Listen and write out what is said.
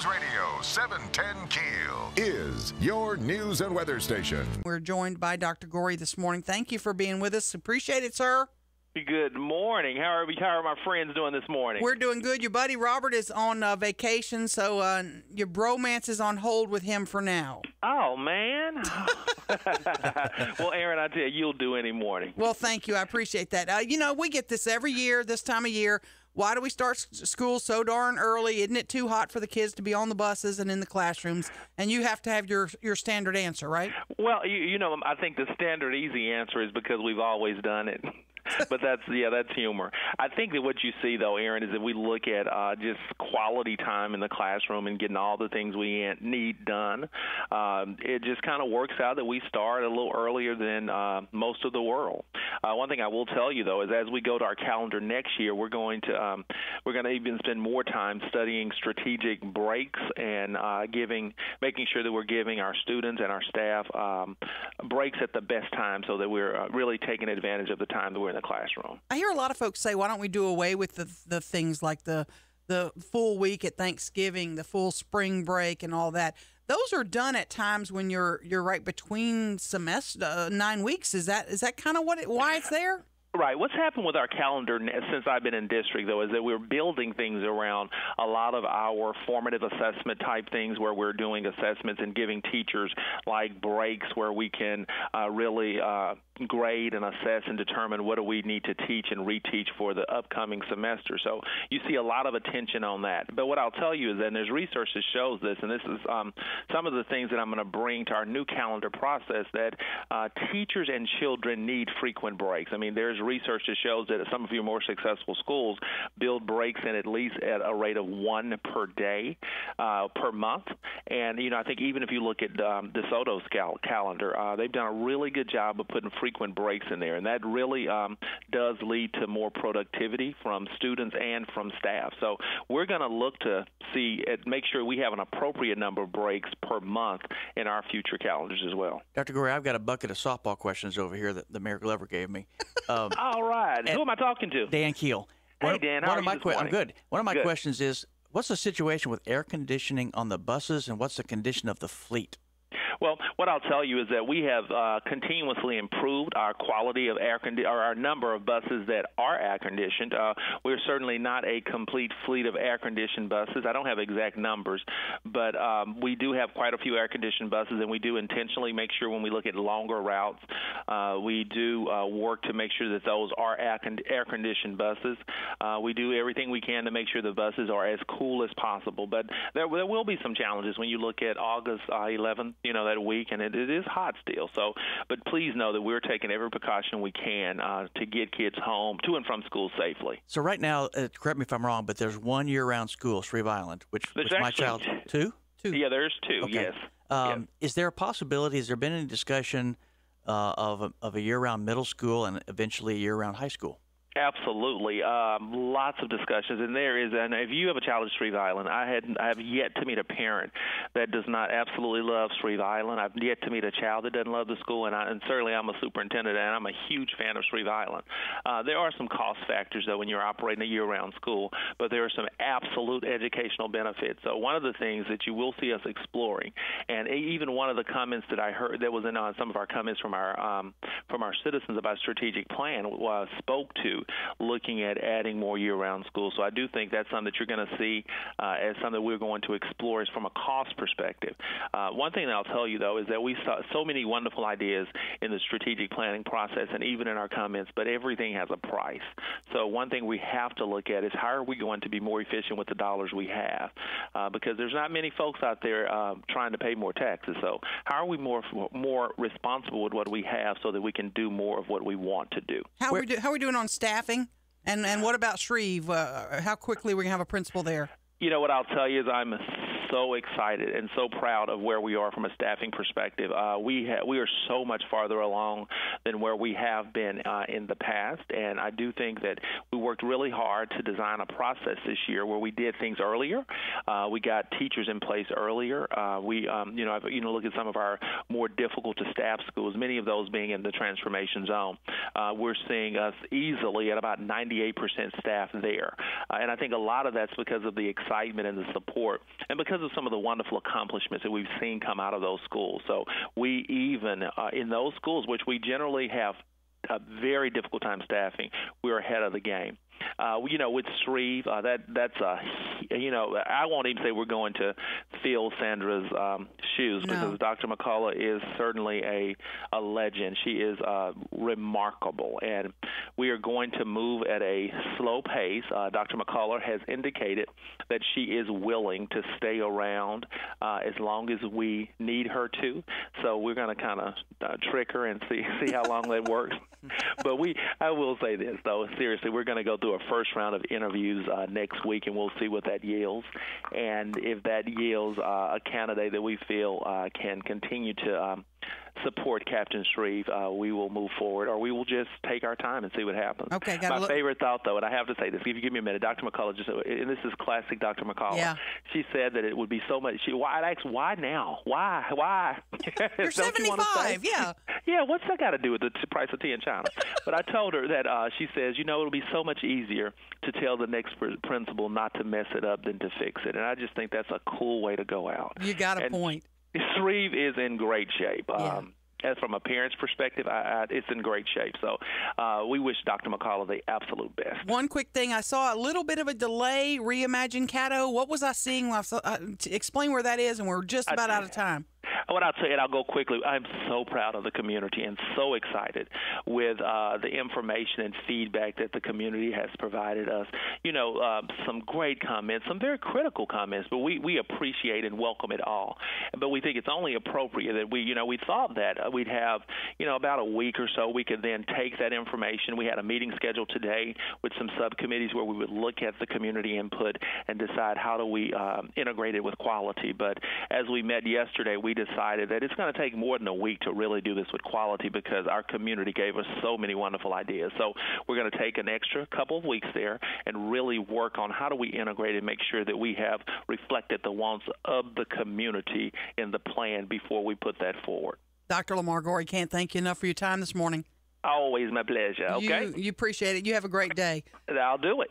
News Radio 710 KEEL is your news and weather station. We're joined by Dr. Goree this morning. Thank you for being with us. Appreciate it, sir. Good morning. How are my friends doing this morning? We're doing good. Your buddy Robert is on vacation, so your bromance is on hold with him for now. Oh, man. Well, Aaron, I tell you, you'll do any morning. Well, thank you. I appreciate that. We get this every year, this time of year. Why do we start school so darn early? Isn't it too hot for the kids to be on the buses and in the classrooms? And you have to have your standard answer, right? Well, I think the standard easy answer is because we've always done it. But that's humor. I think that what you see, though, Aaron, is that we look at just quality time in the classroom and getting all the things we need done. It just kind of works out that we start a little earlier than most of the world. One thing I will tell you, though, is as we go to our calendar next year, we're going to even spend more time studying strategic breaks and making sure that we're giving our students and our staff breaks at the best time so that we're really taking advantage of the time that we're in the classroom. I hear a lot of folks say, why don't we do away with the things like the full week at Thanksgiving, the full spring break and all that. Those are done at times when you're right between semester 9 weeks. Is that kind of why it's there? Right. What's happened with our calendar since I've been in district, though, is that we're building things around a lot of our formative assessment type things where we're doing assessments and giving teachers like breaks where we can really grade and assess and determine what do we need to teach and reteach for the upcoming semester. So you see a lot of attention on that. But what I'll tell you is that there's research that shows this, and this is some of the things that I'm going to bring to our new calendar process, that teachers and children need frequent breaks. I mean, there's research that shows that some of your more successful schools build breaks in at least at a rate of 1 per day, per month. And, I think even if you look at DeSoto's calendar, they've done a really good job of putting frequent breaks in there. And that really does lead to more productivity from students and from staff. So we're going to look to make sure we have an appropriate number of breaks per month in our future calendars as well. Dr. Goree, I've got a bucket of softball questions over here that Mayor Glover gave me. All right. Who am I talking to? Dan Keel. Hey, Dan. How are you this morning? I'm good. One of my questions is, what's the situation with air conditioning on the buses, and what's the condition of the fleet? Well, what I'll tell you is that we have continuously improved our quality of our number of buses that are air conditioned. We're certainly not a complete fleet of air conditioned buses. I don't have exact numbers, but we do have quite a few air conditioned buses, and we do intentionally make sure when we look at longer routes, we do work to make sure that those are air conditioned buses. We do everything we can to make sure the buses are as cool as possible, but there will be some challenges when you look at August 11th, that week, and it is hot still. So, but please know that we're taking every precaution we can to get kids home to and from school safely. So right now, correct me if I'm wrong, but there's one year-round school, Shreve Island, which my child two. Yeah, there's two. Okay. Yes. Yes. Is there a possibility? Has there been any discussion of a year-round middle school and eventually a year-round high school? Absolutely. Lots of discussions. And and if you have a child at Shreve Island, I have yet to meet a parent that does not absolutely love Shreve Island. I've yet to meet a child that doesn't love the school, and certainly I'm a superintendent, and I'm a huge fan of Shreve Island. There are some cost factors, though, when you're operating a year-round school, but there are some absolute educational benefits. So one of the things that you will see us exploring, and even one of the comments that I heard that was in some of our comments from our citizens about strategic plan spoke to looking at adding more year-round schools. So I do think that's something that you're going to see as something that we're going to explore is from a cost perspective. One thing that I'll tell you, though, is that we saw so many wonderful ideas in the strategic planning process and even in our comments, but everything has a price. So one thing we have to look at is how are we going to be more efficient with the dollars we have? Because there's not many folks out there trying to pay more taxes. So how are we more responsible with what we have so that we can do more of what we want to do? How are we doing on staffing? And what about Shreve? How quickly we can have a principal there? What I'll tell you is I'm so excited and so proud of where we are from a staffing perspective. We are so much farther along than where we have been in the past, and I do think that we worked really hard to design a process this year where we did things earlier. We got teachers in place earlier. We look at some of our more difficult to staff schools, many of those being in the transformation zone. We're seeing us easily at about 98% staff there, and I think a lot of that's because of the excitement and the support, and because because of some of the wonderful accomplishments that we've seen come out of those schools. So we even, in those schools, which we generally have a very difficult time staffing, we're ahead of the game. With Shreve, that's I won't even say we're going to fill Sandra's shoes, because Dr. McCullough is certainly a legend. She is remarkable, and we are going to move at a slow pace. Dr. McCullough has indicated that she is willing to stay around as long as we need her to. So we're going to kind of trick her and see how long that works. But I will say this, though, seriously, we're going to go through a first round of interviews next week, and we'll see what that yields. And if that yields a candidate that we feel can continue to support Captain Shreve, we will move forward, or we will just take our time and see what happens. Okay, My favorite thought, though, and I have to say this, if you give me a minute, Dr. McCullough and this is classic Dr. McCullough. Yeah. She said that it would be so much. I asked, why now? Why? You're 75, yeah. Yeah, what's that got to do with the price of tea in China? But I told her that she says, it'll be so much easier to tell the next principal not to mess it up than to fix it. And I just think that's a cool way to go out. You got a point. Shreve is in great shape. As from a parent's perspective, it's in great shape. So we wish Dr. McCullough the absolute best. One quick thing. I saw a little bit of a delay, Reimagine Caddo. What was I seeing? Explain where that is, and we're just about out of time. What I'll say, and I'll go quickly, I'm so proud of the community and so excited with the information and feedback that the community has provided us. Some great comments, some very critical comments, but we appreciate and welcome it all. But we think it's only appropriate that we thought that we'd have, about a week or so we could then take that information. We had a meeting scheduled today with some subcommittees where we would look at the community input and decide how do we integrate it with quality. But as we met yesterday, we decided that it's going to take more than a week to really do this with quality, because our community gave us so many wonderful ideas. So we're going to take an extra couple of weeks there and really work on how do we integrate and make sure that we have reflected the wants of the community in the plan before we put that forward. Dr. Lamar Goree, can't thank you enough for your time this morning. Always my pleasure, okay? You appreciate it. You have a great day. I'll do it.